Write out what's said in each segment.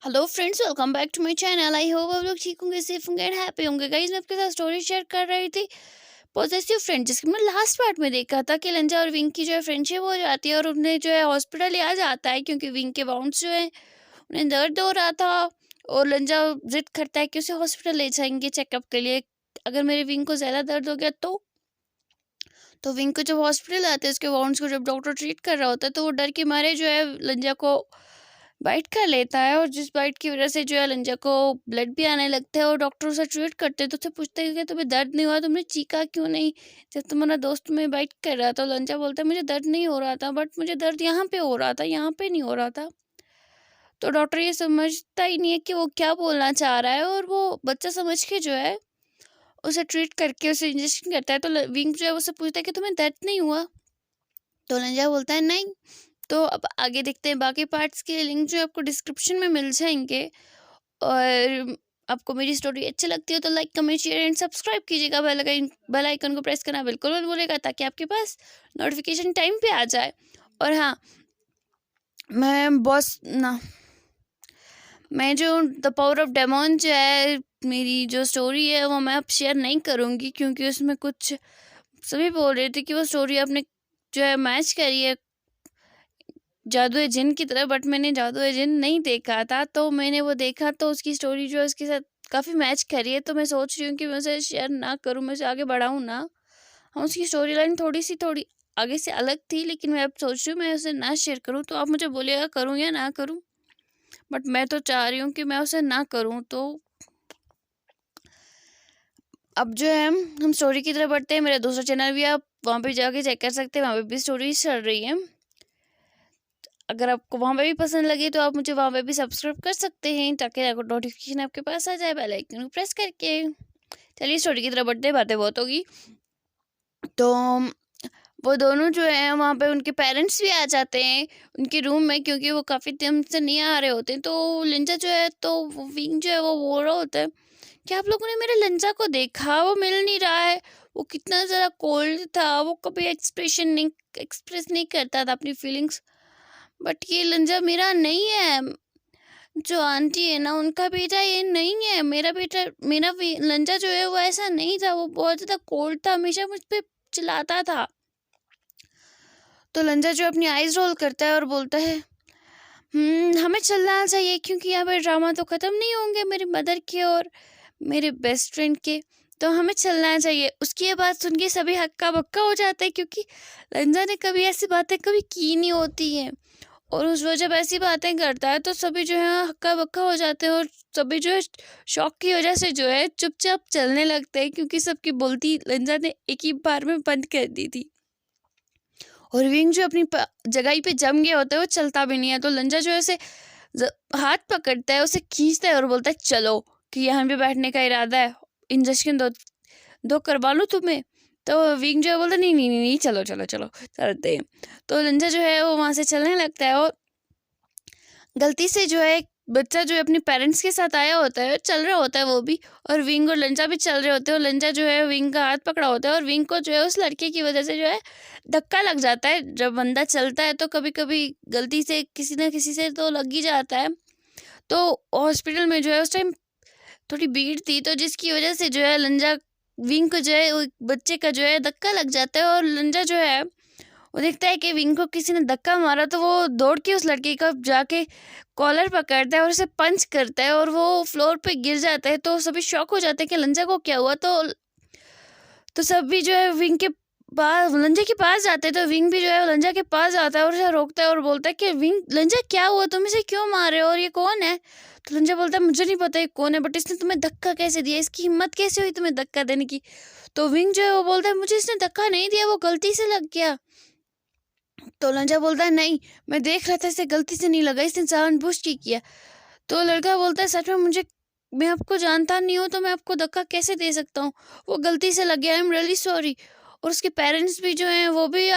Hello friends, welcome back to my channel. I hope आप लोग ठीक होंगे, सेफ होंगे एंड हैप्पी होंगे। गाइस, मैं आपके साथ स्टोरी शेयर कर रही थी पॉसेसिव फ्रेंड, जिसके मैं लास्ट पार्ट में देखा था कि लंजा और विंग की जो है फ्रेंडशिप हो जाती है और उन्हें जो है हॉस्पिटल लिया जाता है क्योंकि विंग के बाउंड्स जो है उन्हें दर्द हो रहा था। और लंजा जिद करता है कि उसे हॉस्पिटल ले जाएंगे चेकअप के लिए। अगर मेरे विंग को ज़्यादा दर्द हो गया तो विंग को जब हॉस्पिटल आते हैं, उसके वाउंड्स को जब डॉक्टर ट्रीट कर रहा होता है, तो वो डर के मारे जो है लंजा को बाइट कर लेता है। और जिस बाइट की वजह से जो है लंजा को ब्लड भी आने लगता है और डॉक्टर उसे ट्रीट करते हैं। तो उसे पूछते हैं कि तुम्हें दर्द नहीं हुआ, तुमने चीखा क्यों नहीं जब तुम्हारा दोस्त तुम्हें बाइट कर रहा था। लंजा बोलता है मुझे दर्द नहीं हो रहा था, बट मुझे दर्द यहाँ पे हो रहा था, यहाँ पे नहीं हो रहा था। तो डॉक्टर ये समझता ही नहीं है कि वो क्या बोलना चाह रहा है, और वो बच्चा समझ के जो है उसे ट्रीट करके उसे इंजेक्शन करता है। तो विंग जो है उससे पूछता है कि तुम्हें दर्द नहीं हुआ। तो लंजा बोलता है नहीं। तो अब आगे देखते हैं बाकी पार्ट्स के लिंक जो आपको डिस्क्रिप्शन में मिल जाएंगे। और आपको मेरी स्टोरी अच्छी लगती है तो like, comment, share and subscribe कीजिएगा। बेल आइकन को प्रेस करना बिल्कुल मत भूलिएगा ताकि आपके पास नोटिफिकेशन टाइम पे आ जाए। और हाँ, मैं जो द पावर ऑफ डेमोन जो है, मेरी जो स्टोरी है वो मैं अब शेयर नहीं करूँगी, क्योंकि उसमें कुछ सभी बोल रहे थे कि वो स्टोरी आपने जो है मैच करी है जादू जिन की तरह, बट मैंने जादू जिन नहीं देखा था। तो मैंने वो देखा तो उसकी स्टोरी जो है उसके साथ काफ़ी मैच करी है। तो मैं सोच रही हूँ कि मैं उसे शेयर ना करूँ, मैं उसे आगे बढ़ाऊँ ना। हाँ, उसकी स्टोरी लाइन थोड़ी आगे से अलग थी, लेकिन मैं अब सोच रही हूँ मैं उसे ना शेयर करूँ। तो आप मुझे बोलिएगा करूँ या ना करूँ, बट मैं तो चाह रही हूँ कि मैं उसे ना करूँ। तो अब जो है हम स्टोरी की तरफ बढ़ते हैं। मेरा दूसरा चैनल भी आप वहाँ पे जाके चेक कर सकते हैं, वहाँ पे भी स्टोरीज चल रही है। अगर आपको वहाँ पे भी पसंद लगे तो आप मुझे वहाँ पे भी सब्सक्राइब कर सकते हैं ताकि नोटिफिकेशन आपके पास आ जाए बेल आइकन को प्रेस करके। चलिए स्टोरी की तरफ बढ़ते हैं, बातें बहुत होगी। तो वो दोनों जो है वहाँ पे उनके पेरेंट्स भी आ जाते हैं उनके रूम में, क्योंकि वो काफ़ी टाइम से नहीं आ रहे होते हैं। तो लिंजा जो है, तो विंग जो है वो बोल रहा होता है कि आप लोगों ने मेरे लिंजा को देखा, वो मिल नहीं रहा है, वो कितना ज़्यादा कोल्ड था, वो कभी एक्सप्रेस नहीं करता था अपनी फीलिंग्स। बट ये लंजा मेरा नहीं है, जो आंटी है ना उनका बेटा ये नहीं है। मेरा लंजा जो है वो ऐसा नहीं था, वो बहुत ज़्यादा कोल्ड था, हमेशा मुझ पे चिल्लाता था। तो लंजा जो अपनी आईज रोल करता है और बोलता है हमें चलना चाहिए, क्योंकि यहाँ पर ड्रामा तो ख़त्म नहीं होंगे मेरी मदर के और मेरे बेस्ट फ्रेंड के, तो हमें चलना चाहिए। उसकी ये बात सुन के सभी हक्का बक्का हो जाता है, क्योंकि लंजा ने कभी ऐसी बातें कभी की नहीं होती हैं। और वो जब ऐसी बातें करता है तो सभी जो है हक्का बक्का हो जाते हैं, और सभी जो है शौक की वजह से जो है चुपचाप चलने लगते हैं, क्योंकि सबकी बोलती लंजा ने एक ही बार में बंद कर दी थी। और विंग जो अपनी जगह पे जम गया होता है वो चलता भी नहीं है। तो लंजा जो है उसे हाथ पकड़ता है, उसे खींचता है और बोलता है चलो, कि यहाँ पे बैठने का इरादा है, इंजेक्शन दो करवा लो तुम्हें। तो विंग जो है बोलता नहीं नहीं नहीं नहीं, चलो चलो चलो चलते हैं। तो लंजा जो है वो वहाँ से चलने लगता है, और गलती से जो है बच्चा जो है अपने पेरेंट्स के साथ आया होता है, चल रहा होता है वो भी, और विंग और लंजा भी चल रहे होते हैं। और लंजा जो है विंग का हाथ पकड़ा होता है, और विंग को जो है उस लड़के की वजह से जो है धक्का लग जाता है। जब बंदा चलता है तो कभी कभी गलती से किसी ना किसी से तो लग ही जाता है। तो हॉस्पिटल में जो है उस टाइम थोड़ी भीड़ थी, तो जिसकी वजह से जो है लंजा विंग को जो है वो बच्चे का जो है धक्का लग जाता है। और लंजा जो है वो देखता है कि विंग को किसी ने धक्का मारा, तो वो दौड़ के उस लड़के का जाके कॉलर पकड़ता है और उसे पंच करता है, और वो फ्लोर पे गिर जाता है। तो सभी शॉक हो जाते हैं कि लंजा को क्या हुआ। तो सभी जो है विंग के पास लंजा के पास जाते हैं। तो विंग भी जो है लंजा के पास जाता है और उसे रोकता है और बोलता है कि विंग, लंजा क्या हुआ, तुम इसे क्यों मार रहे हो, और ये कौन है। तो लंजा बोलता है मुझे नहीं पता ये कौन है, बट इसने तुम्हें धक्का कैसे दिया, इसकी हिम्मत कैसे हुई तुम्हें धक्का देने की। तो विंग जो है वो बोलता है मुझे इसने धक्का नहीं दिया, वो गलती से लग गया। तो लंजा बोलता है नहीं, मैं देख रहा था, इसे गलती से नहीं लगा, इसने जानबूझ के किया। तो लड़का बोलता है सच में मैं आपको जानता नहीं हूँ, तो मैं आपको धक्का कैसे दे सकता हूँ, वो गलती से लग गया, आई एम रियली सॉरी। और उसके पेरेंट्स भी जो हैं वो भी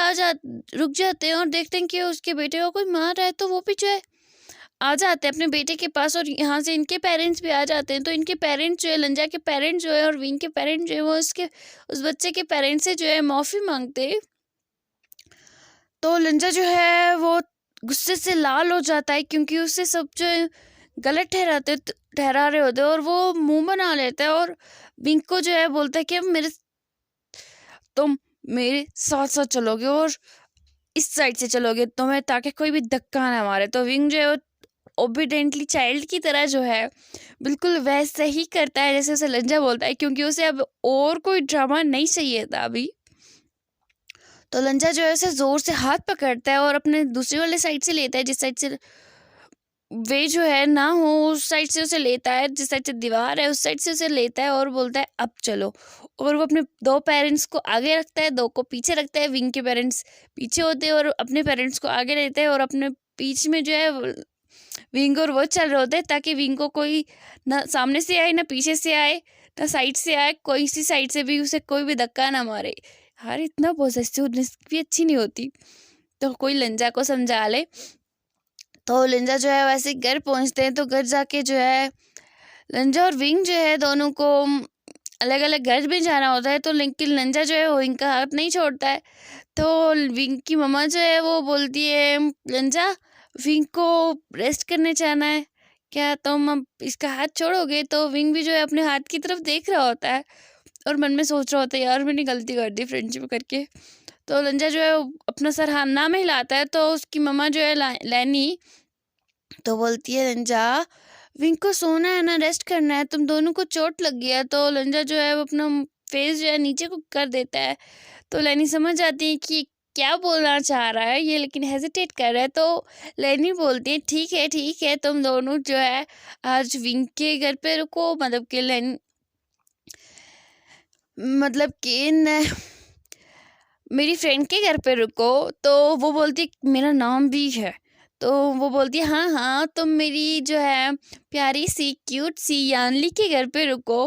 रुक जाते हैं और देखते हैं कि उसके बेटे को कोई मार रहा है, तो वो भी जो है आ जाते हैं अपने बेटे के पास, और यहाँ से इनके पेरेंट्स भी आ जाते हैं। तो इनके पेरेंट्स जो है, लंजा के पेरेंट्स जो है और विंग के पेरेंट्स जो है, वो उस बच्चे के पेरेंट्स से जो है माफ़ी मांगते हैं। तो लंजा जो है वो गुस्से से लाल हो जाता है, क्योंकि उससे सब जो है गलत ठहरा रहे होते हैं और वो मुंह बना लेता है और विंग को जो है बोलता है कि अब तुम मेरे साथ साथ चलोगे और इस साइड से चलोगे तुम्हें, ताकि कोई भी धक्का ना मारे। तो विंग जो है ओबीडेंटली चाइल्ड की तरह जो है बिल्कुल वैसे ही करता है जैसे उसे लंजा बोलता है, क्योंकि उसे अब और कोई ड्रामा नहीं चाहिए था अभी। तो लंजा जो है उसे जोर से हाथ पकड़ता है और अपने दूसरी वाले साइड से लेता है, जिस साइड से वे जो है ना हो उस साइड से उसे लेता है, जिस साइड से दीवार है उस साइड से उसे लेता है और बोलता है अब चलो। और वो अपने 2 पेरेंट्स को आगे रखता है, 2 को पीछे रखता है। विंग के पेरेंट्स पीछे होते हैं और अपने पेरेंट्स को आगे रहते हैं और अपने बीच में जो है विंग और वो चल रहे होते हैं, ताकि विंग को कोई ना सामने से आए ना पीछे से आए ना साइड से आए, कोई सी साइड से भी उसे कोई भी धक्का ना मारे। यार इतना पॉसेसिवनेस भी अच्छी नहीं होती, तो कोई लंजा को समझा ले। तो लंजा जो है वैसे घर पहुंचते हैं, तो घर जाके जो है लंजा और विंग जो है दोनों को अलग अलग घर में जाना होता है। तो लेकिन लंजा जो है वो विंग का हाथ नहीं छोड़ता है। तो विंग की मम्मा जो है वो बोलती है लंजा विंग को रेस्ट करने जाना है, क्या तुम अब इसका हाथ छोड़ोगे? तो विंग भी जो है अपने हाथ की तरफ देख रहा होता है और मन में सोच रहा होता है यार मैंने गलती कर दी फ्रेंडशिप करके। तो लंजा जो है अपना सर हाथ ना में हिलाता है, तो उसकी मम्मा जो है लैनी तो बोलती है लंजा विंग को सोना है ना, रेस्ट करना है, तुम दोनों को चोट लग गया। तो लंजा जो है वो अपना फेस जो है नीचे को कर देता है। तो लैनी समझ जाती है कि क्या बोलना चाह रहा है ये, लेकिन हेजिटेट कर रहा है। तो लैनी बोलती है ठीक है तुम दोनों जो है आज विंग के घर पे रुको, मतलब कि मेरी फ्रेंड के घर पे रुको। तो वो बोलती है मेरा नाम भी है। तो वो बोलती है हाँ हाँ तुम मेरी जो है प्यारी सी क्यूट सी यानली के घर पे रुको,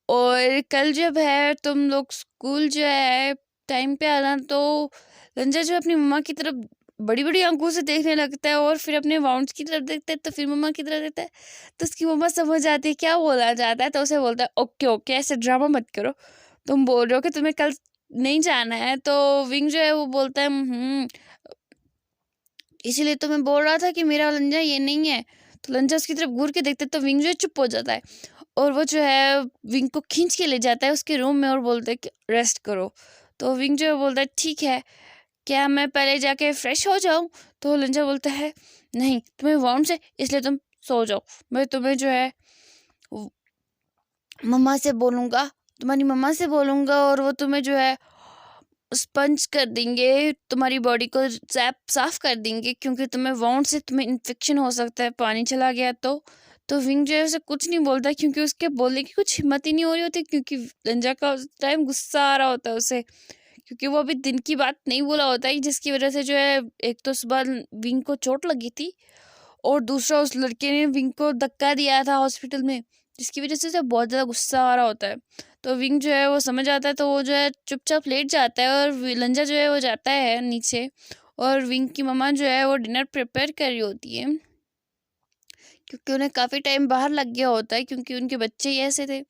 और कल जब है तुम लोग स्कूल जो है टाइम पे आना। तो रंजा जो अपनी मम्मा की तरफ बड़ी बड़ी आंखों से देखने लगता है और फिर अपने वाउंड्स की तरफ देखता है, तो फिर मम्मा की तरफ देखता है। तो उसकी मम्मा समझ जाती है क्या बोलना चाहता है, तो उसे बोलता है ओके ओके ऐसे ड्रामा मत करो, तुम बोल रहे हो कि तुम्हें कल नहीं जाना है। तो विंग जो है वो बोलता है इसीलिए तो मैं बोल रहा था कि मेरा लंजा ये नहीं है। तो लंजा उसकी तरफ घूर के देखते तो विंग जो है चुप हो जाता है और वो जो है विंग को खींच के ले जाता है उसके रूम में और बोलता है कि रेस्ट करो। तो विंग जो है बोलता है ठीक है, क्या मैं पहले जाके फ्रेश हो जाऊं? तो लंजा बोलता है नहीं तुम्हें वाउंड से, इसलिए तुम सो जाओ, मैं तुम्हें जो है मम्मा से बोलूँगा, तुम्हारी मम्मा से बोलूँगा और वो तुम्हें जो है स्पंज कर देंगे, तुम्हारी बॉडी को साफ कर देंगे, क्योंकि तुम्हें वाउंड से तुम्हें इन्फेक्शन हो सकता है पानी चला गया तो विंग जो है उसे कुछ नहीं बोलता, क्योंकि उसके बोलने की कुछ हिम्मत ही नहीं हो रही होती, क्योंकि लंजा का उस टाइम गुस्सा आ रहा होता है उसे, क्योंकि वो अभी दिन की बात नहीं बोला होता है, जिसकी वजह से जो है एक तो सुबह विंग को चोट लगी थी और दूसरा उस लड़के ने विंग को धक्का दिया था हॉस्पिटल में, जिसकी वजह से उसे बहुत ज़्यादा गुस्सा आ रहा होता है। तो विंग जो है वो समझ आता है, तो वो जो है चुपचाप लेट जाता है और लंजा जो है वो जाता है नीचे, और विंग की मम्मा जो है वो डिनर प्रिपेयर कर रही होती है, क्योंकि उन्हें काफ़ी टाइम बाहर लग गया होता है, क्योंकि उनके बच्चे ही ऐसे थे।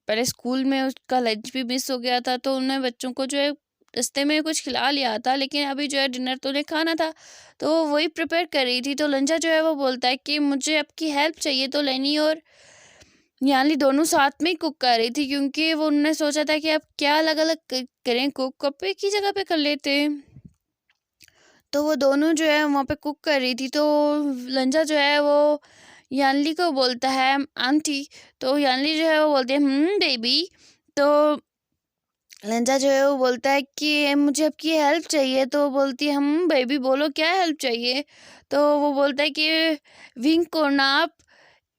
पहले स्कूल में उसका लंच भी मिस हो गया था, तो उन्हें बच्चों को जो है रास्ते में कुछ खिला लिया था, लेकिन अभी जो है डिनर तो उन्हें खाना था, तो वो वही प्रिपेयर कर रही थी। तो लंजा जो है वो बोलता है कि मुझे आपकी हेल्प चाहिए। तो लैनी और यानी दोनों साथ में ही कुक कर रही थी, क्योंकि वो उन्होंने सोचा था कि अब क्या अलग अलग करें, कुक अब एक ही जगह पे कर लेते हैं। तो वो दोनों जो है वहाँ पे कुक कर रही थी। तो लंजा जो है वो यानली को बोलता है आंटी। तो यानली जो है वो बोलती है बेबी। तो लंजा जो है वो बोलता है कि मुझे आपकी हेल्प चाहिए। तो वो बोलती है बेबी बोलो क्या हेल्प चाहिए। तो वो बोलता है कि विंग को ना आप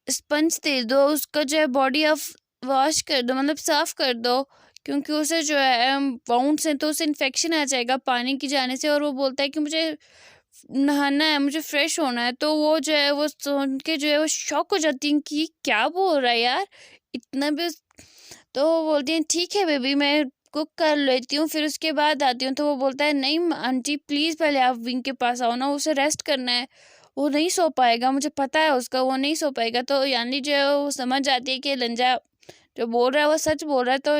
स्पंज दे दो, उसका जो है बॉडी आप वॉश कर दो, मतलब साफ़ कर दो, क्योंकि उसे जो है वाउंड से तो उसे इन्फेक्शन आ जाएगा पानी की जाने से। और वो बोलता है कि मुझे नहाना है, मुझे फ्रेश होना है। तो वो जो है वो सुन के जो है वो शॉक हो जाती है कि क्या बोल रहा है यार इतना भी। तो वो बोलती हैं ठीक है बेबी मैं कुक कर लेती हूँ, फिर उसके बाद आती हूँ। तो वो बोलता है नहीं आंटी प्लीज़ पहले आप विंग के पास आओ ना, उसे रेस्ट करना है, वो नहीं सो पाएगा, मुझे पता है उसका वो नहीं सो पाएगा। तो यानी जो है वो समझ जाती है कि लंजा जो बोल रहा है वो सच बोल रहा है। तो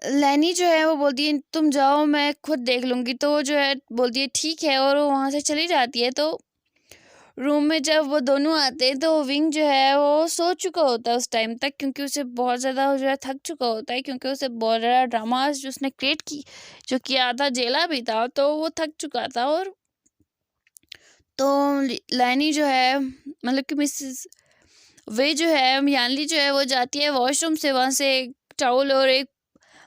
लैनी जो है वो बोलती है तुम जाओ मैं खुद देख लूँगी। तो वो जो है बोलती है ठीक है और वो वहाँ से चली जाती है। तो रूम में जब वो दोनों आते हैं तो विंग जो है वो सो चुका होता है उस टाइम तक, क्योंकि उसे बहुत ज़्यादा जो है थक चुका होता है, क्योंकि उसे बहुत ज़्यादा ड्रामास जो उसने क्रिएट की जो किया था, जेला भी था, तो वो थक चुका था। और तो लैनी जो है मतलब कि मिसेस वे जो है यानली जो है वो जाती है वॉशरूम से, वहाँ से एक टावल और एक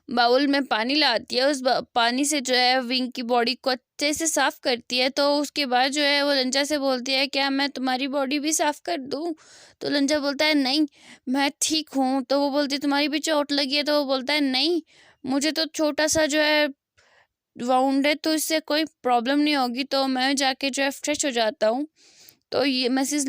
बाउल में पानी लाती है। उस पानी से जो है विंग की बॉडी को अच्छे से साफ करती है। तो उसके बाद जो है वो लंजा से बोलती है क्या मैं तुम्हारी बॉडी भी साफ कर दूं? तो लंजा बोलता है नहीं, मैं ठीक हूँ। तो वो बोलती है तुम्हारी भी चोट लगी है? तो वो बोलता है नहीं, मुझे तो छोटा सा जो है वाउंड है, तो इससे कोई प्रॉब्लम नहीं होगी, तो मैं जाके जो है फ्रेश हो जाता हूँ। तो ये मिसेस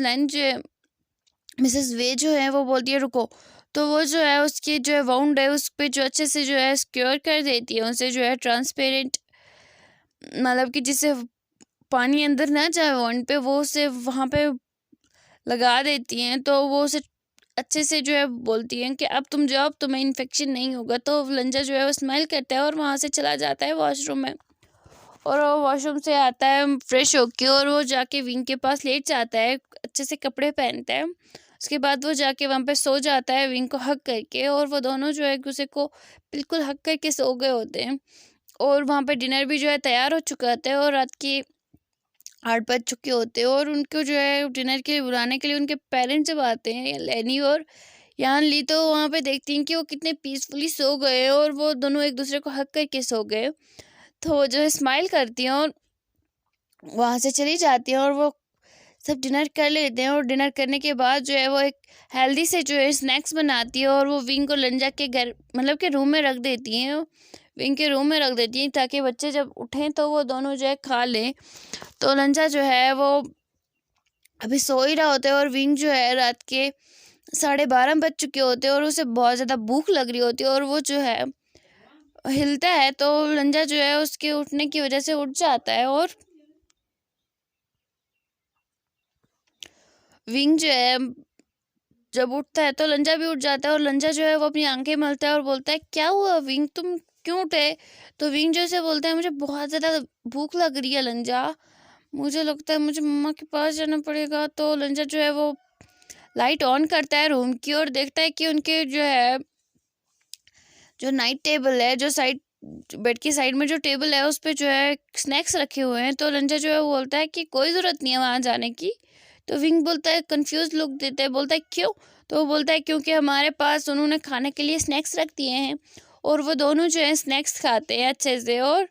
वे जो है वो बोलती है रुको। तो वो जो है उसकी जो है वाउंड है उस पे जो अच्छे से जो है सिक्योर कर देती है, उसे जो है ट्रांसपेरेंट मतलब कि जिससे पानी अंदर ना जाए वाउंड पे, वो उसे वहाँ पे लगा देती हैं। तो वो उसे अच्छे से जो है बोलती हैं कि अब तुम जाओ, अब तुम्हें इन्फेक्शन नहीं होगा। तो लंजा जो है वो स्माइल करता है और वहाँ से चला जाता है वॉशरूम में। और वो वॉशरूम से आता है फ्रेश होके और वो जाके विंग के पास लेट जाता है, अच्छे से कपड़े पहनता है। उसके बाद वो जाके वहाँ पे सो जाता है विंग को हक करके, और वो दोनों जो है एक दूसरे को बिल्कुल हक करके सो गए होते हैं। और वहाँ पे डिनर भी जो है तैयार हो चुका होता है और रात के 8 बज चुके होते हैं। और उनको जो है डिनर के लिए बुलाने के लिए उनके पेरेंट्स जब आते हैं लेनी और यान ली, तो वहाँ पे देखती हैं कि वो कितने पीसफुली सो गए और वो दोनों एक दूसरे को हक करके सो गए। तो वो जो है स्माइल करती हैं और वहाँ से चली जाती हैं और वो सब डिनर कर लेते हैं। और डिनर करने के बाद जो है वो एक हेल्दी से जो है स्नैक्स बनाती है और वो विंग को लंजा के घर मतलब के रूम में रख देती हैं, विंग के रूम में रख देती हैं ताकि बच्चे जब उठें तो वो दोनों जो है खा लें। तो लंजा जो है वो अभी सो ही रहा होता है और विंग जो है रात के 12:30 बज चुके होते हैं और उसे बहुत ज़्यादा भूख लग रही होती है और वो जो है हिलता है। तो लंजा जो है उसके उठने की वजह से उठ जाता है और विंग जो है जब उठता है तो लंजा भी उठ जाता है। और लंजा जो है वो अपनी आंखें मलता है और बोलता है क्या हुआ विंग, तुम क्यों उठे? तो विंग जो से बोलता है मुझे बहुत ज़्यादा भूख लग रही है लंजा, मुझे लगता है मुझे मम्मा के पास जाना पड़ेगा। तो लंजा जो है वो लाइट ऑन करता है रूम की और देखता है कि उनके जो है जो नाइट टेबल है, जो साइड बेड की साइड में जो टेबल है उस पर जो है स्नैक्स रखे हुए हैं। तो लंजा जो है वो बोलता है कि कोई ज़रूरत नहीं है वहाँ जाने की। तो विंग बोलता है कंफ्यूज लुक देता है, बोलता है क्यों? तो वो बोलता है क्योंकि हमारे पास उन्होंने खाने के लिए स्नैक्स रख दिए हैं। और वो दोनों जो है स्नैक्स खाते हैं अच्छे से और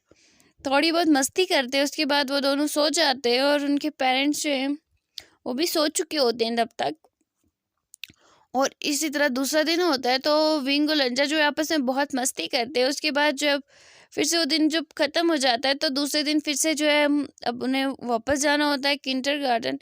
थोड़ी बहुत मस्ती करते हैं। उसके बाद वो दोनों सो जाते हैं और उनके पेरेंट्स जो हैं वो भी सो चुके होते हैं तब तक। और इसी तरह दूसरा दिन होता है तो विंग और लंजा जो है आपस में बहुत मस्ती करते हैं। उसके बाद जब फिर से वो दिन जब ख़त्म हो जाता है तो दूसरे दिन फिर से जो है अब उन्हें वापस जाना होता है किंडरगार्टन।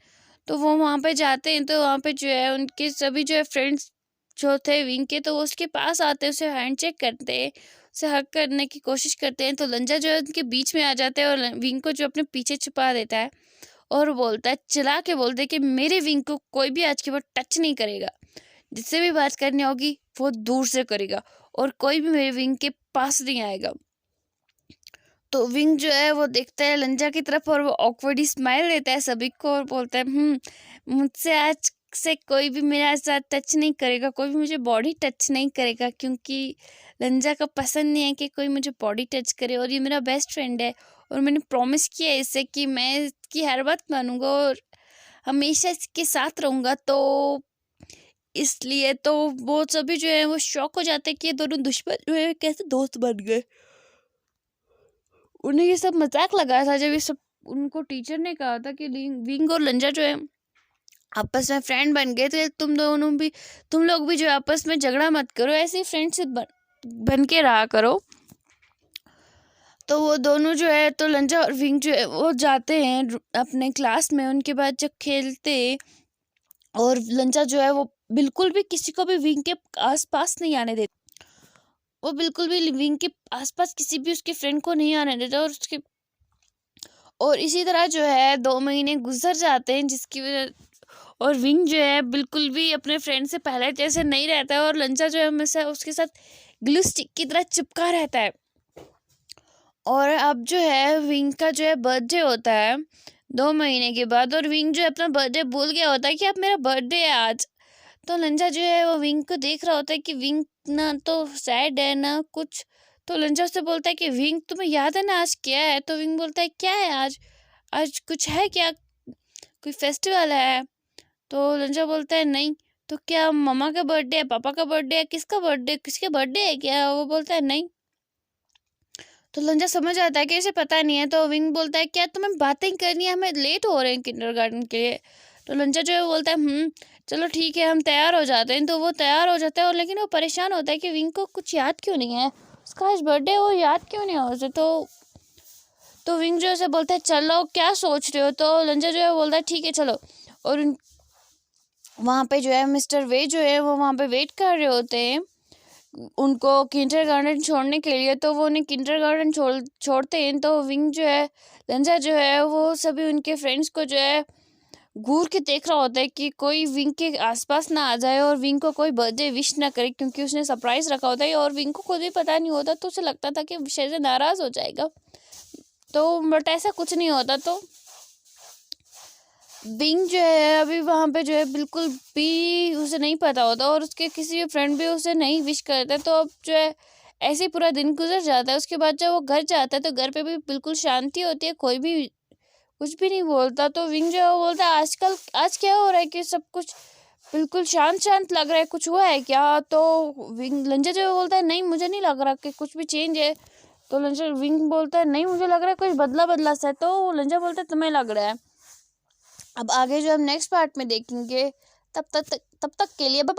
तो वो वहाँ पे जाते हैं तो वहाँ पे जो है उनके सभी जो है फ्रेंड्स जो थे विंग के, तो वो उसके पास आते हैं, उसे हैंड चेक करते हैं, उसे हक करने की कोशिश करते हैं। तो लंजा जो है उनके बीच में आ जाता है और विंग को जो अपने पीछे छुपा देता है और बोलता है चिल्ला के बोलते हैं कि मेरे विंग को कोई भी आज के बाद टच नहीं करेगा, जिससे भी बात करनी होगी वो दूर से करेगा और कोई भी मेरे विंग के पास नहीं आएगा। तो विंग जो है वो देखता है लंजा की तरफ और वो ऑकवर्डली स्माइल देता है सभी को और बोलता है मुझसे आज से कोई भी मेरा साथ टच नहीं करेगा, कोई भी मुझे बॉडी टच नहीं करेगा, क्योंकि लंजा का पसंद नहीं है कि कोई मुझे बॉडी टच करे और ये मेरा बेस्ट फ्रेंड है और मैंने प्रॉमिस किया है इससे कि मैं इसकी हर बात मानूंगा और हमेशा इसके साथ रहूँगा। तो इसलिए तो वो सभी जो है वो शॉक हो जाते हैं कि ये दोनों दुश्मन जो है कैसे दोस्त बन गए। उन्हें ये सब मजाक लगा था जब ये सब उनको टीचर ने कहा था कि विंग और लंजा जो है आपस में फ्रेंड बन गए, तो तुम लोग भी जो है आपस में झगड़ा मत करो, ऐसे ही फ्रेंडशिप बन के रहा करो। तो वो दोनों जो है तो लंजा और विंग जो है वो जाते हैं अपने क्लास में। उनके बाद जब खेलते और लंजा जो है वो बिल्कुल भी किसी को भी विंग के आसपास नहीं आने देता, वो बिल्कुल भी विंग के आसपास किसी भी उसके फ्रेंड को नहीं आने देता। और इसी तरह जो है 2 महीने गुजर जाते हैं जिसकी वजह और विंग जो है बिल्कुल भी अपने फ्रेंड से पहले जैसे नहीं रहता है और लंचा जो है हमेशा उसके साथ ग्लू स्टिक की तरह चिपका रहता है। और अब जो है विंग का जो है बर्थडे होता है 2 महीने के बाद, और विंग जो है अपना बर्थडे भूल गया होता है कि अब मेरा बर्थडे है आज। तो लंजा जो है वो विंग को देख रहा होता है कि विंग ना तो सैड है ना कुछ। तो लंजा उससे बोलता है कि विंग तुम्हें याद है ना आज क्या है? तो विंग बोलता है क्या है आज? आज कुछ है क्या? कोई फेस्टिवल है? तो लंजा बोलता है नहीं। तो क्या मम्मा का बर्थडे है, पापा का बर्थडे है, किसका बर्थडे, किसके बर्थडे है क्या? वो बोलता है नहीं। तो लंजा समझ आता है कि इसे पता नहीं है। तो विंग बोलता है क्या तुम्हें बातें करनी है, हमें लेट हो रहे हैं किंडरगार्टन के लिए। तो लंजा जो है वो बोलता है चलो ठीक है हम तैयार हो जाते हैं। तो वो तैयार हो जाता है, और लेकिन वो परेशान होता है कि विंग को कुछ याद क्यों नहीं है, उसका आज बर्थडे है, वो याद क्यों नहीं है उसे। तो विंग जो है उसे बोलता है चलो क्या सोच रहे हो। तो लंजा जो है बोलता है ठीक है चलो। और वहाँ पे जो है मिस्टर वे जो है वो वहाँ पे वेट कर रहे होते हैं उनको किंडरगार्टन छोड़ने के लिए। तो वो उन्हें किंडरगार्टन छोड़ते हैं। तो विंग जो है लंजा जो है वो सभी उनके फ्रेंड्स को जो है घूर के देख रहा होता है कि कोई विंग के आसपास ना आ जाए और विंग को कोई बर्थडे विश ना करे, क्योंकि उसने सरप्राइज रखा होता है और विंग को खुद भी पता नहीं होता। तो उसे लगता था कि शायद से नाराज हो जाएगा, तो बट ऐसा कुछ नहीं होता। तो विंग जो है अभी वहाँ पे जो है बिल्कुल भी उसे नहीं पता होता, और उसके किसी भी फ्रेंड भी उसे नहीं विश करते। तो अब जो है ऐसे ही पूरा दिन गुजर जाता है। उसके बाद जब वो घर जाता है तो घर पे भी बिल्कुल शांति होती है, कोई भी कुछ भी नहीं बोलता। तो विंग जो है वो बोलता है आज क्या हो रहा है कि सब कुछ बिल्कुल शांत शांत लग रहा है, कुछ हुआ है क्या? तो लंजा जो है बोलता है नहीं मुझे नहीं लग रहा कि कुछ भी चेंज है। तो विंग बोलता है नहीं मुझे लग रहा है कुछ बदला बदला सा है। तो लंजा बोलता है तुम्हें लग रहा है। अब आगे जो हम नेक्स्ट पार्ट में देखेंगे, तब तक के लिए बाय।